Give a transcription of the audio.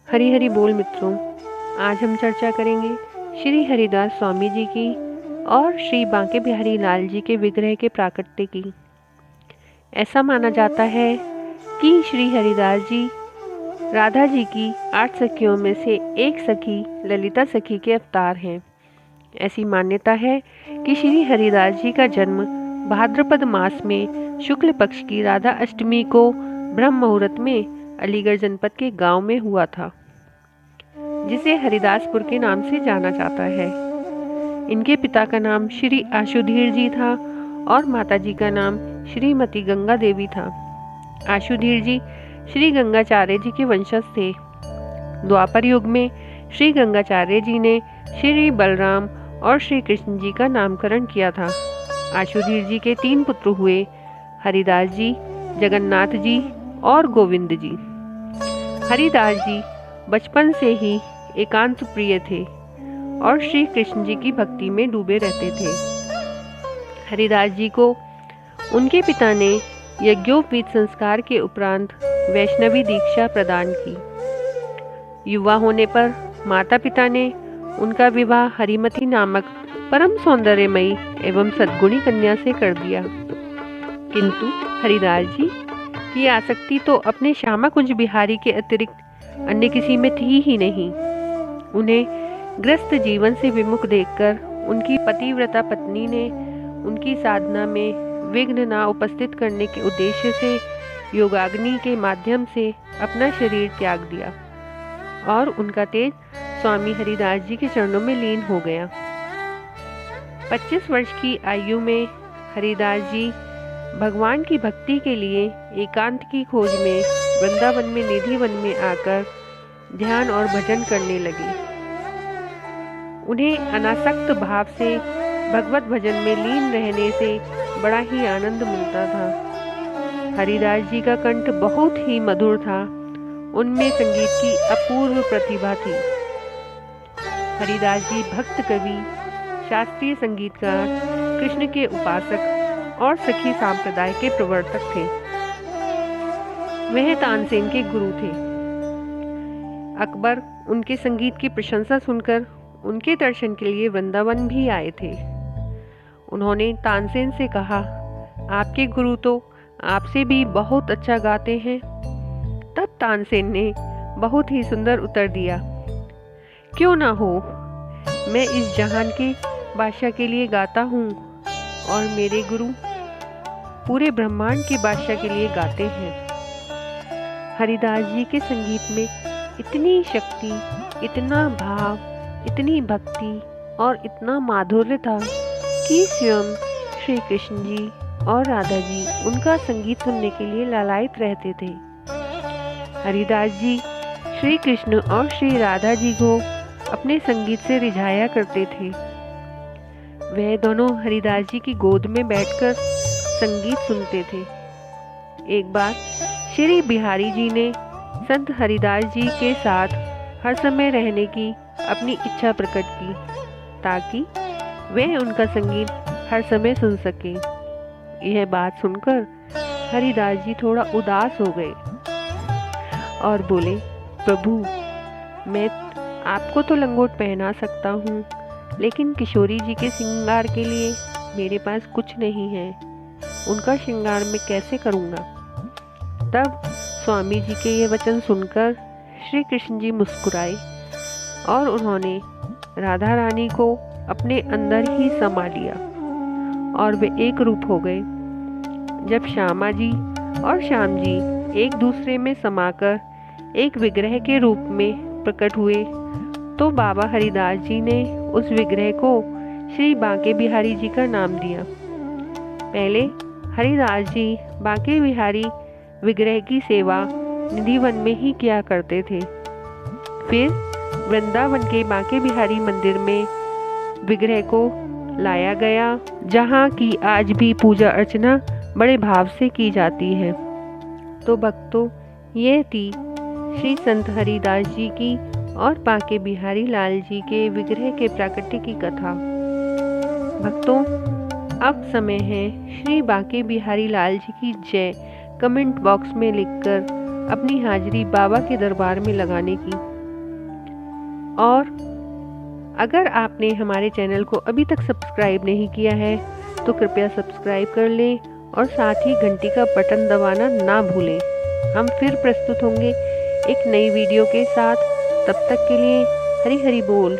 हरी हरी बोल मित्रों। आज हम चर्चा करेंगे श्री हरिदास स्वामी जी की और श्री बांके बिहारी लाल जी के विग्रह के प्राकट्य की। ऐसा माना जाता है कि श्री हरिदास जी राधा जी की 8 सखियों में से एक सखी ललिता सखी के अवतार हैं। ऐसी मान्यता है कि श्री हरिदास जी का जन्म भाद्रपद मास में शुक्ल पक्ष की राधा अष्टमी को ब्रह्म मुहूर्त में अलीगढ़ जनपद के गांव में हुआ था, जिसे हरिदासपुर के नाम से जाना जाता है। इनके पिता का नाम श्री आशुधीर जी था और माता जी का नाम श्रीमती गंगा देवी था। आशुधीर जी श्री गंगाचार्य जी के वंशज थे। द्वापर युग में श्री गंगाचार्य जी ने श्री बलराम और श्री कृष्ण जी का नामकरण किया था। आशुधीर जी के 3 पुत्र हुए, हरिदास जी, जगन्नाथ जी और गोविंद जी। हरिदास जी बचपन से ही एकांत प्रिय थे और श्री कृष्ण जी की भक्ति में डूबे रहते थे। हरिदास जी को उनके पिता ने यज्ञोपवीत संस्कार के उपरांत वैष्णवी दीक्षा प्रदान की। युवा होने पर माता पिता ने उनका विवाह हरिमती नामक परम सौंदर्यमयी एवं सद्गुणी कन्या से कर दिया। किंतु हरिदास जी की आसक्ति तो अपने श्यामा कुंज बिहारी के अतिरिक्त अन्य किसी में थी ही नहीं। उन्हें ग्रस्त जीवन से विमुख देखकर उनकी पतिव्रता पत्नी ने उनकी साधना में विघ्न न उपस्थित करने के उद्देश्य से योगाग्नि के माध्यम से अपना शरीर त्याग दिया और उनका तेज स्वामी हरिदास जी के चरणों में लीन हो गया। 25 वर्ष की आयु में हरिदास जी भगवान की भक्ति के लिए एकांत की खोज में वृंदावन में निधि वन में आकर ध्यान और भजन करने लगे। उन्हें अनासक्त भाव से भगवत भजन में लीन रहने से बड़ा ही आनंद मिलता था। हरिदास जी का कंठ बहुत ही मधुर था। उनमें संगीत की अपूर्व प्रतिभा थी। हरिदास जी भक्त कवि, शास्त्रीय संगीतकार, कृष्ण के उपासक और सखी संप्रदाय के प्रवर्तक थे। वह तानसेन के गुरु थे। अकबर उनके संगीत की प्रशंसा सुनकर उनके दर्शन के लिए वृंदावन भी आए थे। उन्होंने तानसेन से कहा, आपके गुरु तो आपसे भी बहुत अच्छा गाते हैं। तब तानसेन ने बहुत ही सुंदर उत्तर दिया, क्यों ना हो, मैं इस जहान के बादशाह के लिए गाता हूँ और मेरे गुरु पूरे ब्रह्मांड के बादशाह के लिए गाते हैं। हरिदास जी के संगीत में इतनी शक्ति, इतना भाव, इतनी भक्ति और इतना माधुर्य था कि स्वयं श्री कृष्ण जी और राधा जी उनका संगीत सुनने के लिए लालायित रहते थे। हरिदास जी श्री कृष्ण और श्री राधा जी को अपने संगीत से रिझाया करते थे। वह दोनों हरिदास जी की गोद में बैठकर संगीत सुनते थे। एक बार श्री बिहारी जी ने संत हरिदास जी के साथ हर समय रहने की अपनी इच्छा प्रकट की ताकि वे उनका संगीत हर समय सुन सके। यह बात सुनकर हरिदास जी थोड़ा उदास हो गए और बोले, प्रभु, मैं आपको तो लंगोट पहना सकता हूँ, लेकिन किशोरी जी के श्रृंगार के लिए मेरे पास कुछ नहीं है। उनका श्रृंगार मैं कैसे करूँगा? तब स्वामी जी के ये वचन सुनकर श्री कृष्ण जी मुस्कुराए और उन्होंने राधा रानी को अपने अंदर ही समा लिया और वे एक रूप हो गए। जब श्यामा जी और श्याम जी एक दूसरे में समाकर एक विग्रह के रूप में प्रकट हुए तो बाबा हरिदास जी ने उस विग्रह को श्री बांके बिहारी जी का नाम दिया। पहले हरिदास जी बांके बिहारी विग्रह की सेवा निधिवन में ही किया करते थे। फिर वृंदावन के बांके बिहारी मंदिर में विग्रह को लाया गया, जहाँ की आज भी पूजा अर्चना बड़े भाव से की जाती है। तो भक्तों, ये थी श्री संत हरिदास जी की और बांके बिहारी लाल जी के विग्रह के प्राकट्य की कथा। भक्तों, अब समय है श्री बांके बिहारी लाल जी की जय कमेंट बॉक्स में लिखकर अपनी हाजिरी बाबा के दरबार में लगाने की। और अगर आपने हमारे चैनल को अभी तक सब्सक्राइब नहीं किया है तो कृपया सब्सक्राइब कर लें और साथ ही घंटी का बटन दबाना ना भूलें। हम फिर प्रस्तुत होंगे एक नई वीडियो के साथ। तब तक के लिए हरी हरी बोल।